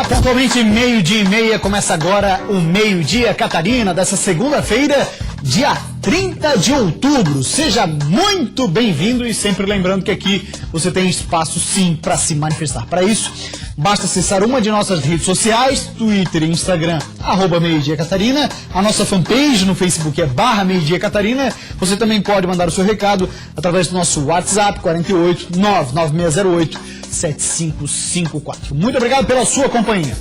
Pontualmente 12:30, começa agora o Meio-Dia Catarina, dessa segunda-feira, dia 30 de outubro. Seja muito bem-vindo e sempre lembrando que aqui você tem espaço sim para se manifestar. Para isso, basta acessar uma de nossas redes sociais, Twitter e Instagram, @Meio-Dia Catarina. A nossa fanpage no Facebook é /Meio-Dia Catarina. Você também pode mandar o seu recado através do nosso WhatsApp, 48 99608 7554. Muito obrigado pela sua companhia.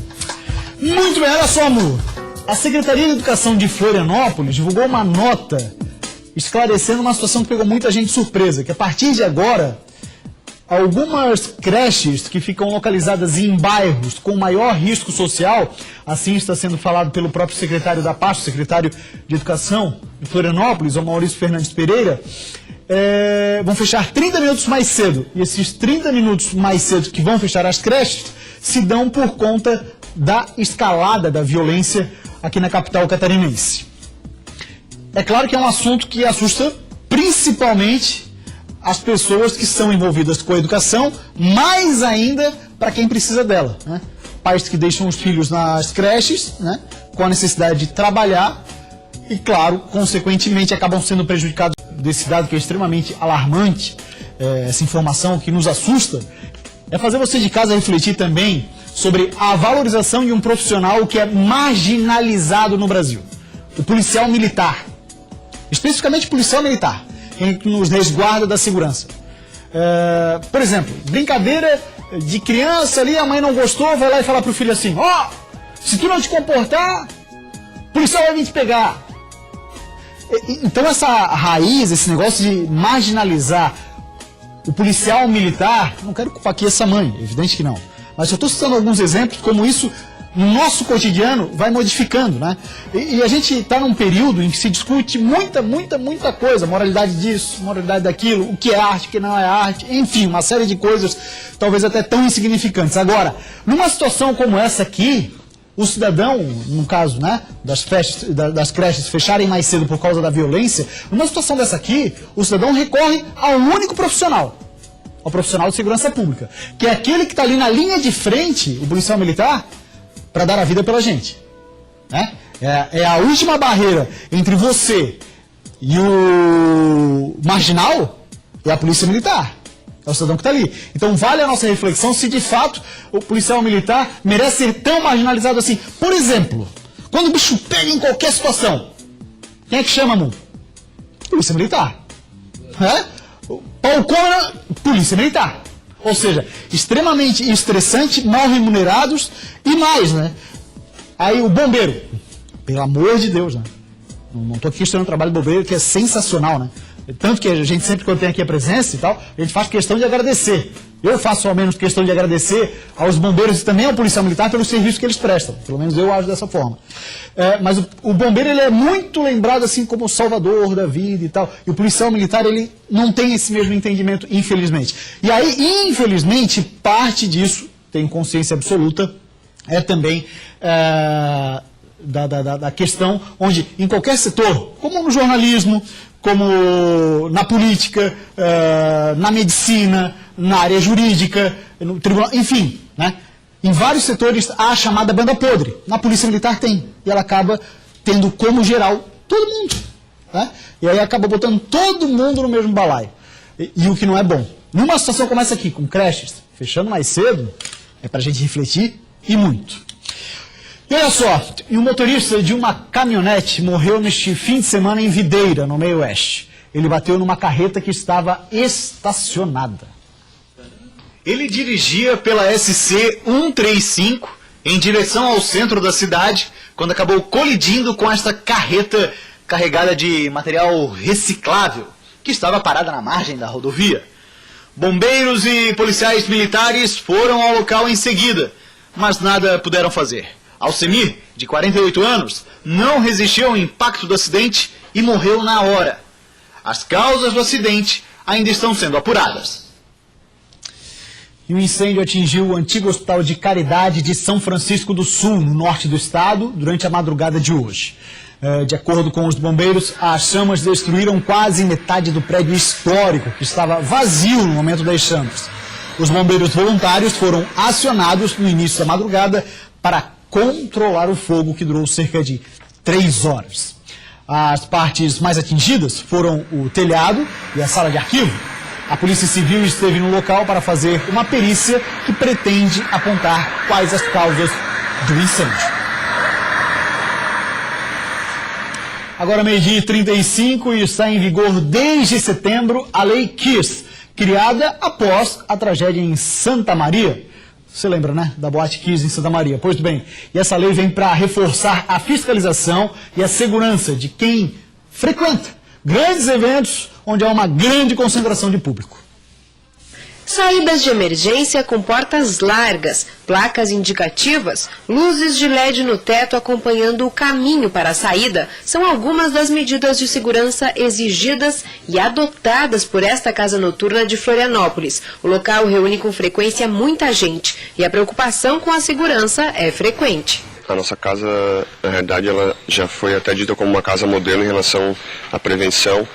Muito bem, olha só, amor. A Secretaria de Educação de Florianópolis divulgou uma nota esclarecendo uma situação que pegou muita gente surpresa, que a partir de agora, algumas creches que ficam localizadas em bairros com maior risco social, assim está sendo falado pelo próprio secretário da pasta, secretário de Educação de Florianópolis, o Maurício Fernandes Pereira, vão fechar 30 minutos mais cedo. E esses 30 minutos mais cedo que vão fechar as creches se dão por conta da escalada da violência aqui na capital catarinense. É claro que é um assunto que assusta principalmente as pessoas que são envolvidas com a educação, mais ainda para quem precisa dela, né? Pais que deixam os filhos nas creches, né, com a necessidade de trabalhar e, claro, consequentemente acabam sendo prejudicados. Desse dado que é extremamente alarmante, essa informação que nos assusta, é fazer você de casa refletir também sobre a valorização de um profissional que é marginalizado no Brasil, o policial militar, especificamente policial militar, que nos resguarda da segurança. Por exemplo, brincadeira de criança ali, a mãe não gostou, vai lá e fala pro filho assim: ó, se tu não te comportar, o policial vai vir te pegar. Então essa raiz, esse negócio de marginalizar o policial militar, não quero culpar aqui essa mãe, evidente que não, mas eu estou citando alguns exemplos como isso no nosso cotidiano vai modificando, né? E a gente está num período em que se discute muita coisa, moralidade disso, moralidade daquilo, o que é arte, o que não é arte, enfim, uma série de coisas talvez até tão insignificantes. Agora, numa situação como essa aqui, o cidadão, no caso, né, das creches fecharem mais cedo por causa da violência, numa situação dessa aqui, o cidadão recorre ao único profissional, ao profissional de segurança pública, que é aquele que está ali na linha de frente, o policial militar, para dar a vida pela gente, né? É a última barreira entre você e o marginal, é a polícia militar. É o cidadão que está ali. Então vale a nossa reflexão se de fato o policial militar merece ser tão marginalizado assim. Por exemplo, quando o bicho pega em qualquer situação, quem é que chama, amor? Polícia militar. Palcona, polícia militar. Ou seja, extremamente estressante, mal remunerados e mais, né? Aí o bombeiro, pelo amor de Deus, né? Não estou aqui questionando o trabalho do bombeiro, que é sensacional, né? Tanto que a gente sempre, quando tem aqui a presença e tal, a gente faz questão de agradecer. Eu faço ao menos questão de agradecer aos bombeiros e também ao policial militar pelo serviço que eles prestam. Pelo menos eu acho dessa forma. Mas o bombeiro, ele é muito lembrado assim como o salvador da vida e tal. E o policial militar, ele não tem esse mesmo entendimento, infelizmente. E aí, infelizmente, parte disso, tenho consciência absoluta, é também da questão onde, em qualquer setor, como no jornalismo, como na política, na medicina, na área jurídica, no tribunal, enfim, né? Em vários setores há a chamada banda podre. Na polícia militar tem. E ela acaba tendo como geral todo mundo, né? E aí acaba botando todo mundo no mesmo balaio. E o que não é bom. Numa situação como essa aqui, com creches fechando mais cedo, é pra gente refletir e muito. E olha só, um motorista de uma caminhonete morreu neste fim de semana em Videira, no meio oeste. Ele bateu numa carreta que estava estacionada. Ele dirigia pela SC 135 em direção ao centro da cidade, quando acabou colidindo com esta carreta carregada de material reciclável, que estava parada na margem da rodovia. Bombeiros e policiais militares foram ao local em seguida, mas nada puderam fazer. Alcemir, de 48 anos, não resistiu ao impacto do acidente e morreu na hora. As causas do acidente ainda estão sendo apuradas. E o incêndio atingiu o antigo Hospital de Caridade de São Francisco do Sul, no norte do estado, durante a madrugada de hoje. De acordo com os bombeiros, as chamas destruíram quase metade do prédio histórico, que estava vazio no momento das chamas. Os bombeiros voluntários foram acionados no início da madrugada para controlar o fogo que durou cerca de 3 horas. As partes mais atingidas foram o telhado e a sala de arquivo. A Polícia Civil esteve no local para fazer uma perícia que pretende apontar quais as causas do incêndio. Agora, 12h35, e está em vigor desde setembro a Lei Kiss, criada após a tragédia em Santa Maria. Você lembra, né, da Boate Kiss em Santa Maria? Pois bem, e essa lei vem para reforçar a fiscalização e a segurança de quem frequenta grandes eventos onde há uma grande concentração de público. Saídas de emergência com portas largas, placas indicativas, luzes de LED no teto acompanhando o caminho para a saída são algumas das medidas de segurança exigidas e adotadas por esta casa noturna de Florianópolis. O local reúne com frequência muita gente e a preocupação com a segurança é frequente. A nossa casa, na realidade, ela já foi até dita como uma casa modelo em relação à prevenção,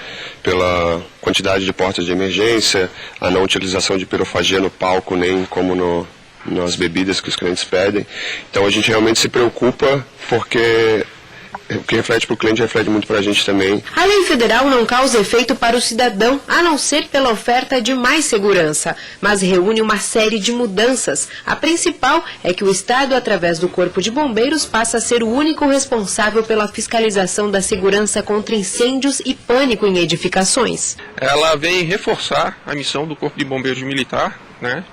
pela quantidade de portas de emergência, a não utilização de pirofagia no palco, nem como nas bebidas que os clientes pedem. Então a gente realmente se preocupa porque o que reflete para o cliente reflete muito para a gente também. A lei federal não causa efeito para o cidadão, a não ser pela oferta de mais segurança, mas reúne uma série de mudanças. A principal é que o Estado, através do Corpo de Bombeiros, passa a ser o único responsável pela fiscalização da segurança contra incêndios e pânico em edificações. Ela vem reforçar a missão do Corpo de Bombeiros Militar, né,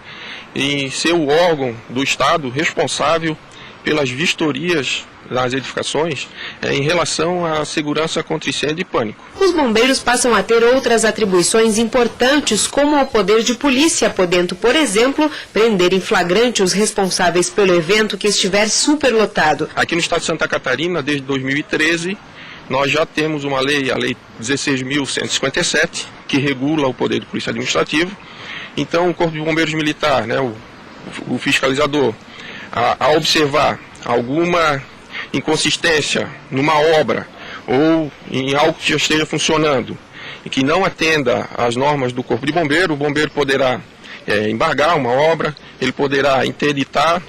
em ser o órgão do Estado responsável pelas vistorias nas edificações em relação à segurança contra incêndio e pânico. Os bombeiros passam a ter outras atribuições importantes, como o poder de polícia, podendo, por exemplo, prender em flagrante os responsáveis pelo evento que estiver superlotado. Aqui no estado de Santa Catarina, desde 2013, nós já temos uma lei, a Lei 16.157, que regula o poder de polícia administrativo. Então, o Corpo de Bombeiros Militar, né, o fiscalizador, a observar alguma inconsistência numa obra ou em algo que já esteja funcionando e que não atenda às normas do Corpo de Bombeiro, o bombeiro poderá embargar uma obra, ele poderá interditar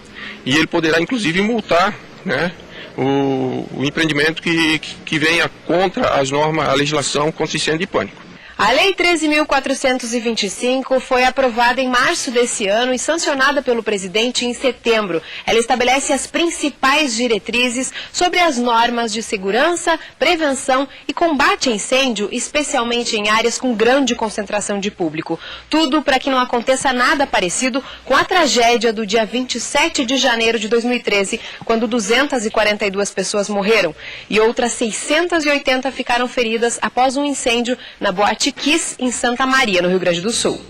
e ele poderá inclusive multar, né, o empreendimento que venha contra as normas, a legislação contra incêndio e pânico. A Lei 13.425 foi aprovada em março desse ano e sancionada pelo presidente em setembro. Ela estabelece as principais diretrizes sobre as normas de segurança, prevenção e combate a incêndio, especialmente em áreas com grande concentração de público. Tudo para que não aconteça nada parecido com a tragédia do dia 27 de janeiro de 2013, quando 242 pessoas morreram e outras 680 ficaram feridas após um incêndio na Boate Kiss, em Santa Maria, no Rio Grande do Sul.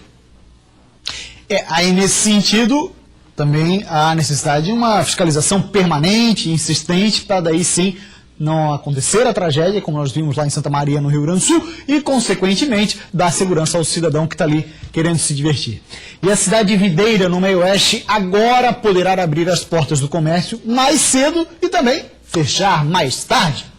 Aí nesse sentido, também há necessidade de uma fiscalização permanente, insistente, para daí sim não acontecer a tragédia, como nós vimos lá em Santa Maria, no Rio Grande do Sul, e consequentemente dar segurança ao cidadão que está ali querendo se divertir. E a cidade de Videira, no meio oeste, agora poderá abrir as portas do comércio mais cedo e também fechar mais tarde.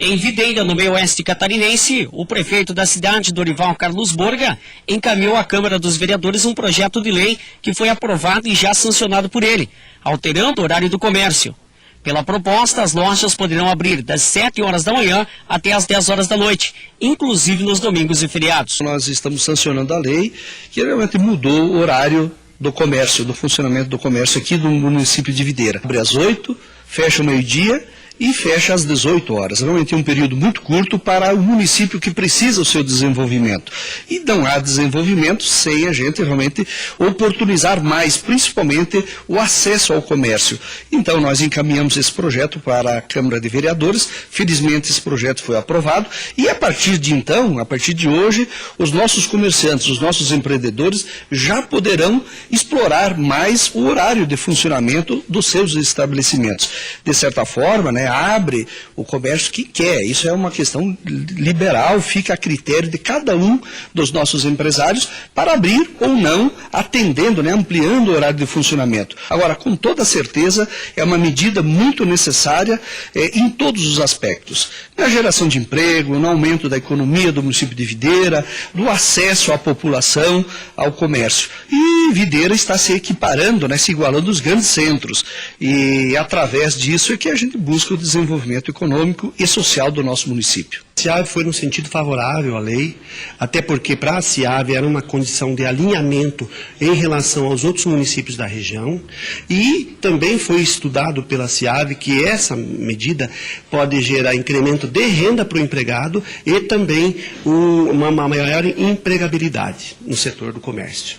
Em Videira, no meio oeste catarinense, o prefeito da cidade, Dorival Carlos Borga, encaminhou à Câmara dos Vereadores um projeto de lei que foi aprovado e já sancionado por ele, alterando o horário do comércio. Pela proposta, as lojas poderão abrir das 7 horas da manhã até as 10 horas da noite, inclusive nos domingos e feriados. Nós estamos sancionando a lei que realmente mudou o horário do comércio, do funcionamento do comércio aqui do município de Videira. Abre às 8, fecha ao meio-dia e fecha às 18 horas. Realmente é um período muito curto para o município que precisa o seu desenvolvimento. E não há desenvolvimento sem a gente realmente oportunizar mais, principalmente o acesso ao comércio. Então nós encaminhamos esse projeto para a Câmara de Vereadores, felizmente esse projeto foi aprovado, e a partir de então, a partir de hoje, os nossos comerciantes, os nossos empreendedores já poderão explorar mais o horário de funcionamento dos seus estabelecimentos. De certa forma, né, abre o comércio que quer. Isso é uma questão liberal, fica a critério de cada um dos nossos empresários para abrir ou não, atendendo, né, ampliando o horário de funcionamento. Agora, com toda certeza, é uma medida muito necessária em todos os aspectos. Na geração de emprego, no aumento da economia do município de Videira, do acesso à população ao comércio. E Videira está se equiparando, né, se igualando aos grandes centros. E através disso é que a gente busca o desenvolvimento econômico e social do nosso município. A CIAV foi no sentido favorável à lei, até porque para a CIAV era uma condição de alinhamento em relação aos outros municípios da região, e também foi estudado pela CIAV que essa medida pode gerar incremento de renda para o empregado e também uma maior empregabilidade no setor do comércio.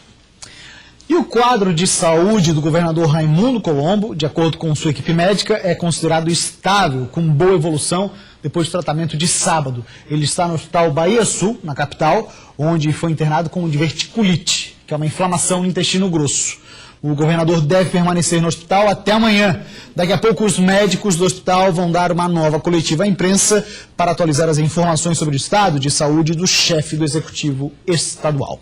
E o quadro de saúde do governador Raimundo Colombo, de acordo com sua equipe médica, é considerado estável, com boa evolução, depois do tratamento de sábado. Ele está no Hospital Bahia Sul, na capital, onde foi internado com diverticulite, que é uma inflamação no intestino grosso. O governador deve permanecer no hospital até amanhã. Daqui a pouco, os médicos do hospital vão dar uma nova coletiva à imprensa para atualizar as informações sobre o estado de saúde do chefe do executivo estadual.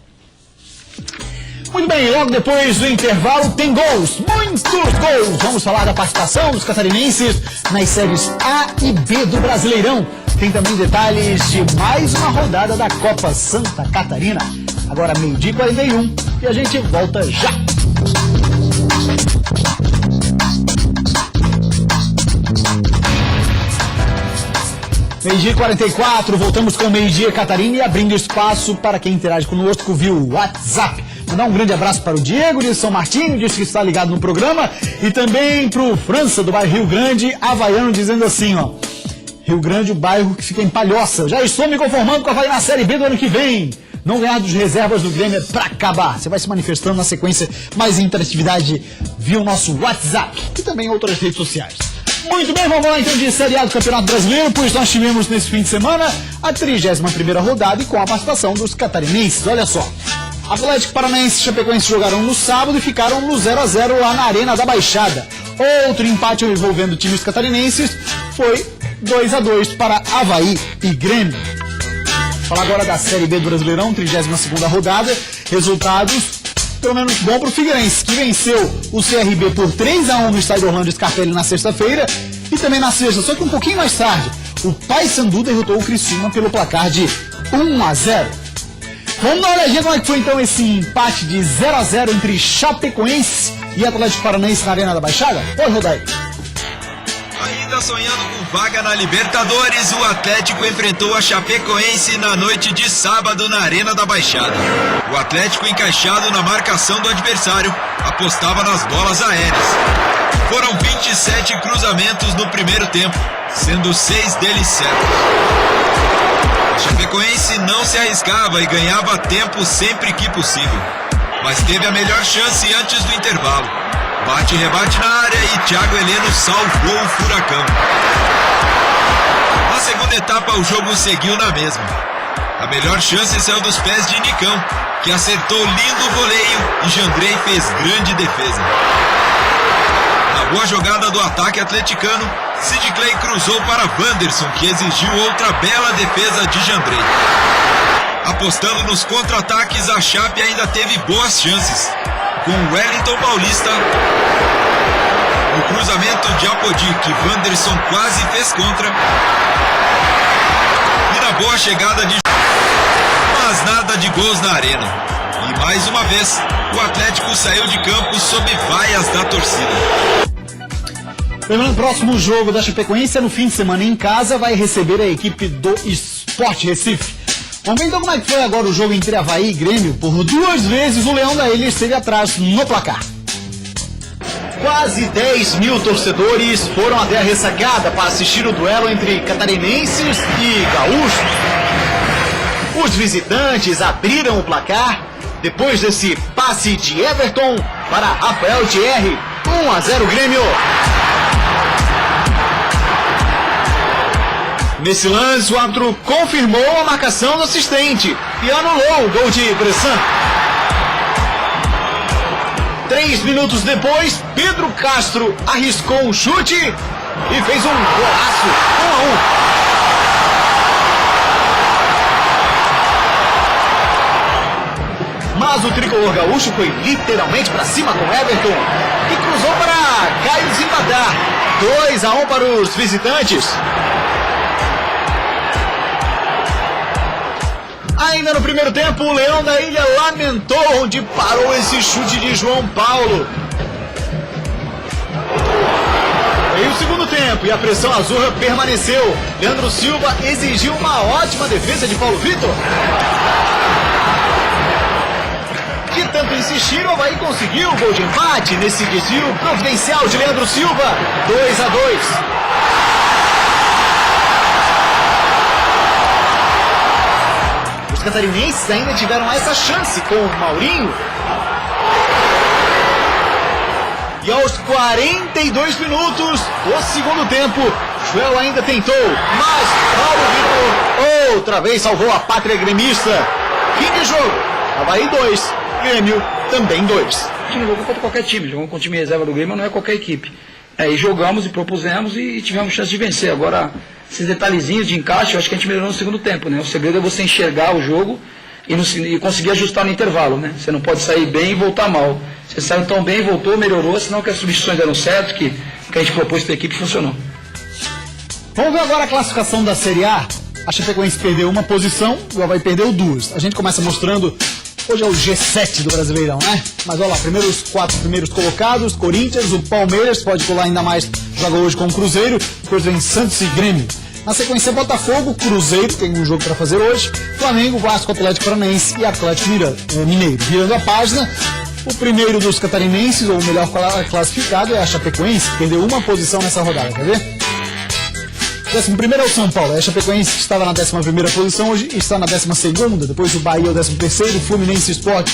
Muito bem, logo depois do intervalo tem gols, muitos gols. Vamos falar da participação dos catarinenses nas séries A e B do Brasileirão. Tem também detalhes de mais uma rodada da Copa Santa Catarina. Agora 12h41 e a gente volta já. Meio-dia 44, voltamos com o Meio-dia Catarina e abrindo espaço para quem interage conosco via WhatsApp. Mandar um grande abraço para o Diego de São Martinho, disse que está ligado no programa, e também para o França, do bairro Rio Grande, havaiano, dizendo assim, ó: Rio Grande, o bairro que fica em Palhoça. Já estou me conformando com a Havaí na Série B do ano que vem. Não ganhar dos reservas do Grêmio é pra acabar. Você vai se manifestando na sequência, mais interatividade via o nosso WhatsApp e também outras redes sociais. Muito bem, vamos lá então de Série A do Campeonato Brasileiro, pois nós tivemos nesse fim de semana a 31ª rodada e com a participação dos catarinenses. Olha só, Atlético Paranaense e Chapecoense jogaram no sábado e ficaram no 0x0 lá na Arena da Baixada. Outro empate envolvendo times catarinenses foi 2x2 para Avaí e Grêmio. Falar agora da Série B do Brasileirão, 32ª rodada, resultados pelo menos bom para o Figueirense, que venceu o CRB por 3x1 no estádio Orlando Scarpelli na sexta-feira, e também na sexta, só que um pouquinho mais tarde, o Paysandu derrotou o Criciúma pelo placar de 1x0. Vamos dar uma olhadinha como é que foi então esse empate de 0x0 entre Chapecoense e Atlético Paranaense na Arena da Baixada? Oi, Rodaí. Ainda sonhando com vaga na Libertadores, o Atlético enfrentou a Chapecoense na noite de sábado na Arena da Baixada. O Atlético, encaixado na marcação do adversário, apostava nas bolas aéreas. Foram 27 cruzamentos no primeiro tempo, sendo 6 deles certos. A Chapecoense não se arriscava e ganhava tempo sempre que possível, mas teve a melhor chance antes do intervalo. Bate e rebate na área e Thiago Heleno salvou o Furacão. Na segunda etapa, o jogo seguiu na mesma. A melhor chance saiu dos pés de Nicão, que acertou lindo voleio e Jandrei fez grande defesa. Na boa jogada do ataque atleticano, Sid Clay cruzou para Wanderson, que exigiu outra bela defesa de Jandrei. Apostando nos contra-ataques, a Chape ainda teve boas chances, com Wellington Paulista no cruzamento de Apodi, que Wanderson quase fez contra, e na boa chegada de mas nada de gols na arena. E mais uma vez, o Atlético saiu de campo sob vaias da torcida. Lembrando, o próximo jogo da Chapecoense é no fim de semana em casa, vai receber a equipe do Sport Recife. Vamos ver então como é que foi agora o jogo entre Avaí e Grêmio. Por 2 vezes o Leão da Ilha esteve atrás no placar. Quase 10 mil torcedores foram até a ressacada para assistir o duelo entre catarinenses e gaúchos. Os visitantes abriram o placar depois desse passe de Everton para Rafael Thierry. 1x0 Grêmio. Nesse lance, o árbitro confirmou a marcação do assistente e anulou o gol de Bressan. 3 minutos depois, Pedro Castro arriscou um chute e fez um golaço, 1 a 1. Mas o tricolor gaúcho foi literalmente para cima com Everton e cruzou para Caio desempatar. 2 a 1 para os visitantes. Ainda no primeiro tempo, o Leão da Ilha lamentou onde parou esse chute de João Paulo. Veio o segundo tempo e a pressão azurra permaneceu. Leandro Silva exigiu uma ótima defesa de Paulo Vitor. De tanto insistir, o Avaí conseguiu o gol de empate nesse desvio providencial de Leandro Silva. 2 a 2. Os catarinenses ainda tiveram essa chance com o Maurinho. E aos 42 minutos do segundo tempo, Joel ainda tentou, mas Paulo Vitor outra vez salvou a pátria gremista. Fim de jogo, Avaí 2, Grêmio também 2. A gente não jogou contra qualquer time, jogamos com o time reserva do Grêmio, mas não é qualquer equipe. Aí jogamos e propusemos e tivemos chance de vencer. Agora, esses detalhezinhos de encaixe, eu acho que a gente melhorou no segundo tempo, né? O segredo é você enxergar o jogo e conseguir ajustar no intervalo, né? Você não pode sair bem e voltar mal. Você saiu tão bem, voltou, melhorou, senão que as substituições deram certo, que a gente propôs para a equipe funcionou. Vamos ver agora a classificação da Série A. A Chapecoense perdeu uma posição, o Avaí perdeu 2. A gente começa mostrando, hoje é o G7 do Brasileirão, né? Mas olha lá, os 4 primeiros colocados, Corinthians, o Palmeiras, pode colar ainda mais, joga hoje com o Cruzeiro, depois vem Santos e Grêmio. Na sequência, Botafogo, Cruzeiro, tem um jogo para fazer hoje, Flamengo, Vasco, Atlético Paranaense e Atlético Mineiro. Virando a página, o primeiro dos catarinenses, ou o melhor classificado, é a Chapecoense, que perdeu uma posição nessa rodada, quer ver? 11º é o São Paulo, a Chapecoense que estava na 11ª posição, hoje está na 12ª, depois o Bahia é o 13º, Fluminense, Sport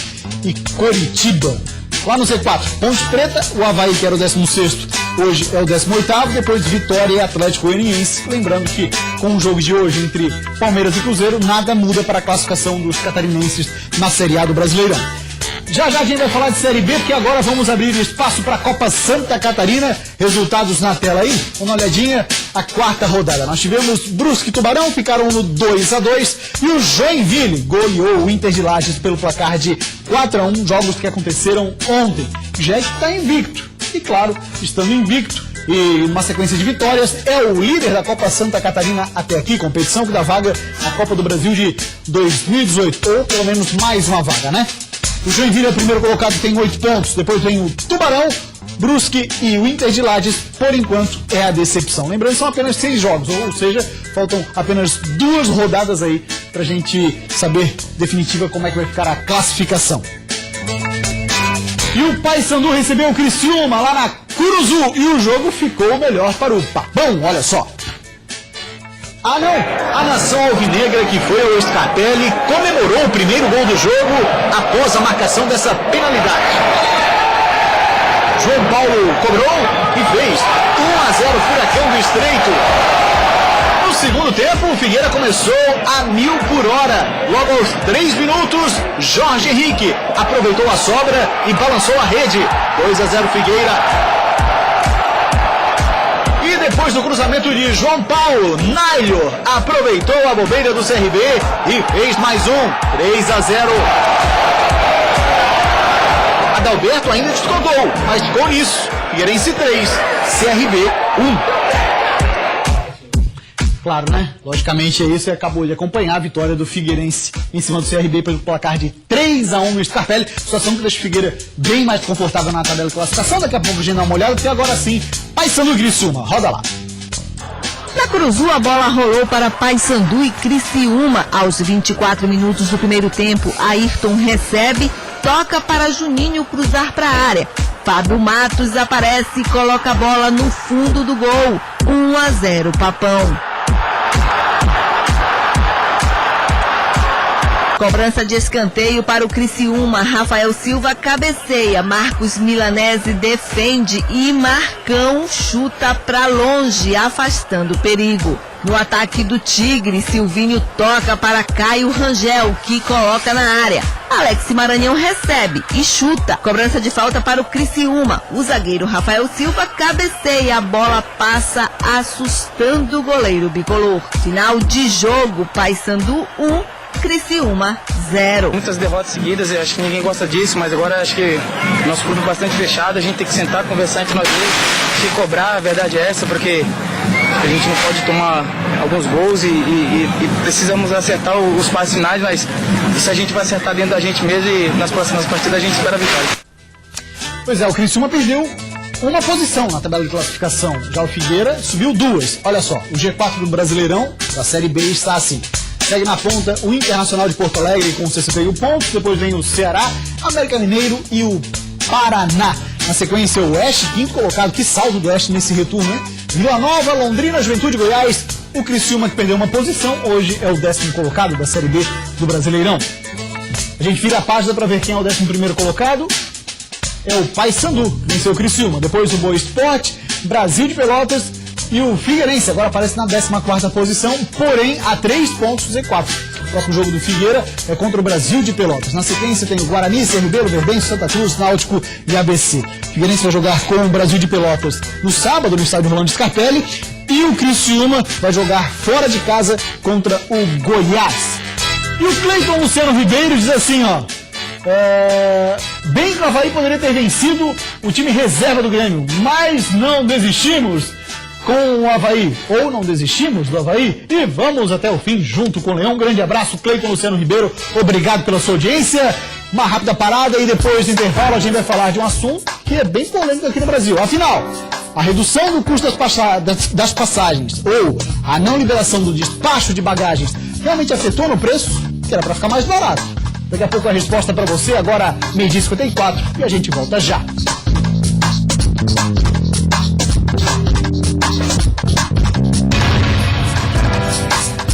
e Coritiba. Lá no C4, Ponte Preta, o Avaí que era o 16º, hoje é o 18º, depois Vitória e Atlético Goianiense. Lembrando que com o jogo de hoje entre Palmeiras e Cruzeiro, nada muda para a classificação dos catarinenses na Série A do Brasileirão. Já já a gente vai falar de Série B, porque agora vamos abrir espaço para a Copa Santa Catarina. Resultados na tela aí, uma olhadinha, a 4ª rodada. Nós tivemos Brusque e Tubarão, ficaram no 2 a 2 e o Joinville goleou o Inter de Lages pelo placar de 4 a 1, jogos que aconteceram ontem. Já está invicto, e claro, estando invicto e uma sequência de vitórias, é o líder da Copa Santa Catarina até aqui, competição que dá vaga à Copa do Brasil de 2018, ou pelo menos mais uma vaga, né? O Joinville é o primeiro colocado, tem 8 pontos. Depois vem o Tubarão, Brusque e o Inter de Lages. Por enquanto, é a decepção. Lembrando que são apenas 6 jogos, ou seja, faltam apenas 2 rodadas aí pra gente saber definitiva como é que vai ficar a classificação. E o Paysandu recebeu o Criciúma lá na Curuzu e o jogo ficou melhor para o Papão, olha só. Ah não, a nação alvinegra que foi ao Scarpelli comemorou o primeiro gol do jogo após a marcação dessa penalidade. João Paulo cobrou e fez 1 a 0 Furacão do Estreito. No segundo tempo, o Figueira começou a 1000 por hora. Logo aos 3 minutos, Jorge Henrique aproveitou a sobra e balançou a rede. 2 a 0 Figueira. E depois do cruzamento de João Paulo, Nailor aproveitou a bobeira do CRB e fez mais um, 3 a 0. Adalberto ainda descontou, mas com isso, Figueirense 3, CRB 1. Claro, né? Logicamente é isso, você acabou de acompanhar a vitória do Figueirense em cima do CRB pelo placar de 3 a 1 no Scarpelli. Situação que deixa o Figueira bem mais confortável na tabela de classificação. Daqui a pouco a gente dá uma olhada, porque agora sim, Paysandu e Criciúma, roda lá. Na Curuzu, a bola rolou para Paysandu e Criciúma. Aos 24 minutos do primeiro tempo, Ayrton recebe, toca para Juninho cruzar para a área. Fábio Matos aparece e coloca a bola no fundo do gol. 1 a 0 Papão. Cobrança de escanteio para o Criciúma. Rafael Silva cabeceia, Marcos Milanese defende e Marcão chuta para longe, afastando o perigo. No ataque do Tigre, Silvinho toca para Caio Rangel, que coloca na área. Alex Maranhão recebe e chuta. Cobrança de falta para o Criciúma. O zagueiro Rafael Silva cabeceia. A bola passa assustando o goleiro bicolor. Final de jogo, Paysandu 1. Criciúma 0. Muitas derrotas seguidas, eu acho que ninguém gosta disso, mas agora acho que nosso grupo é bastante fechado, a gente tem que sentar, conversar entre nós dois, se cobrar, a verdade é essa, porque a gente não pode tomar alguns gols e precisamos acertar os passes finais, mas isso a gente vai acertar dentro da gente mesmo e nas próximas partidas a gente espera a vitória. Pois é, o Criciúma perdeu uma posição na tabela de classificação. Já o Figueira subiu 2. Olha só, o G4 do Brasileirão, da Série B, está assim. Segue na ponta o Internacional de Porto Alegre com 61 pontos. Depois vem o Ceará, América Mineiro e o Paraná. Na sequência, o Oeste, quinto colocado. Que saldo do Oeste nesse retorno, hein? Vila Nova, Londrina, Juventude, Goiás. O Criciúma, que perdeu uma posição, hoje é o 10º colocado da Série B do Brasileirão. A gente vira a página para ver quem é o 11º colocado. É o Paysandu, que venceu o Criciúma. Depois o Boa Esporte, Brasil de Pelotas e o Figueirense. Agora aparece na 14ª posição, porém a 3 pontos do Z4. O próximo jogo do Figueira é contra o Brasil de Pelotas. Na sequência tem o Guarani, CRB, Luverdense, Santa Cruz, Náutico e ABC. O Figueirense vai jogar com o Brasil de Pelotas no sábado, no estádio Rolando Scarpelli. E o Criciúma vai jogar fora de casa contra o Goiás. E o Cleiton Luciano Ribeiro diz assim, ó. Bem que o Avaí poderia ter vencido o time reserva do Grêmio, mas não desistimos com o Avaí, ou não desistimos do Avaí, e vamos até o fim junto com o Leão. Um grande abraço, Cleiton Luciano Ribeiro, obrigado pela sua audiência. Uma rápida parada e depois do intervalo a gente vai falar de um assunto que é bem polêmico aqui no Brasil. Afinal, a redução do custo das passagens ou a não liberação do despacho de bagagens realmente afetou no preço, que era para ficar mais barato. Daqui a pouco a resposta para você, agora 12h54, e a gente volta já.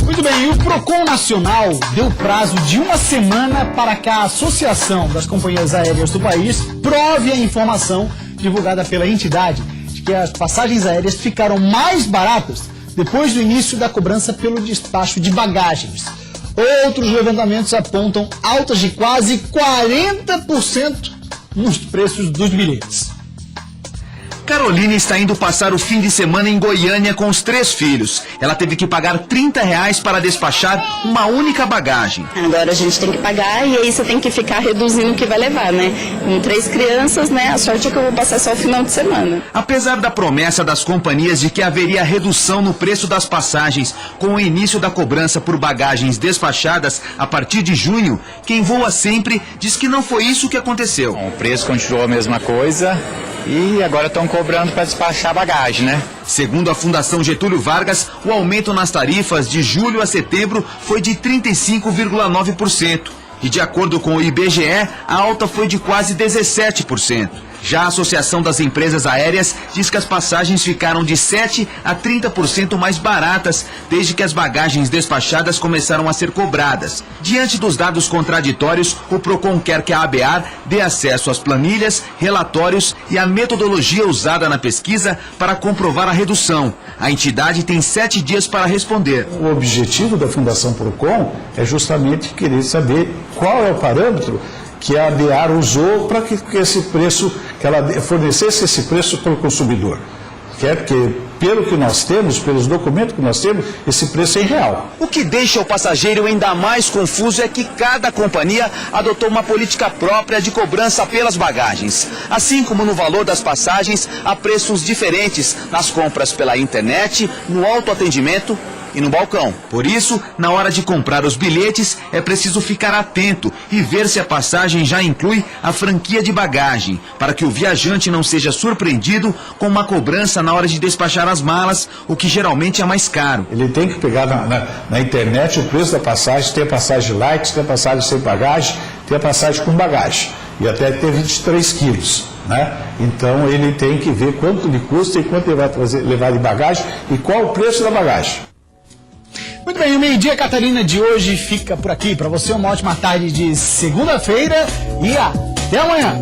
Muito bem, e o Procon Nacional deu prazo de uma semana para que a Associação das Companhias Aéreas do país prove a informação divulgada pela entidade de que as passagens aéreas ficaram mais baratas depois do início da cobrança pelo despacho de bagagens. Outros levantamentos apontam altas de quase 40% nos preços dos bilhetes. Carolina está indo passar o fim de semana em Goiânia com os 3 filhos. Ela teve que pagar R$30 para despachar uma única bagagem. Agora a gente tem que pagar e aí você tem que ficar reduzindo o que vai levar, né? Com 3 crianças, né? A sorte é que eu vou passar só o final de semana. Apesar da promessa das companhias de que haveria redução no preço das passagens com o início da cobrança por bagagens despachadas a partir de junho, quem voa sempre diz que não foi isso que aconteceu. O preço continuou a mesma coisa. E agora estão cobrando para despachar bagagem, né? Segundo a Fundação Getúlio Vargas, o aumento nas tarifas de julho a setembro foi de 35,9%. E de acordo com o IBGE, a alta foi de quase 17%. Já a Associação das Empresas Aéreas diz que as passagens ficaram de 7% a 30% mais baratas desde que as bagagens despachadas começaram a ser cobradas. Diante dos dados contraditórios, o Procon quer que a ABAR dê acesso às planilhas, relatórios e à metodologia usada na pesquisa para comprovar a redução. A entidade tem 7 dias para responder. O objetivo da Fundação Procon é justamente querer saber qual é o parâmetro que a ABAR usou para que esse preço, que ela fornecesse esse preço para o consumidor. Porque, pelo que nós temos, pelos documentos que nós temos, esse preço é irreal. O que deixa o passageiro ainda mais confuso é que cada companhia adotou uma política própria de cobrança pelas bagagens. Assim como no valor das passagens, há preços diferentes nas compras pela internet, no autoatendimento e no balcão. Por isso, na hora de comprar os bilhetes, é preciso ficar atento e ver se a passagem já inclui a franquia de bagagem, para que o viajante não seja surpreendido com uma cobrança na hora de despachar as malas, o que geralmente é mais caro. Ele tem que pegar na internet o preço da passagem, tem a passagem light, tem a passagem sem bagagem, tem a passagem com bagagem, e até ter 23 quilos. Né? Então ele tem que ver quanto lhe custa e quanto ele vai levar de bagagem e qual o preço da bagagem. Muito bem, o Meio-Dia Catarina de hoje fica por aqui. Para você, uma ótima tarde de segunda-feira e até amanhã.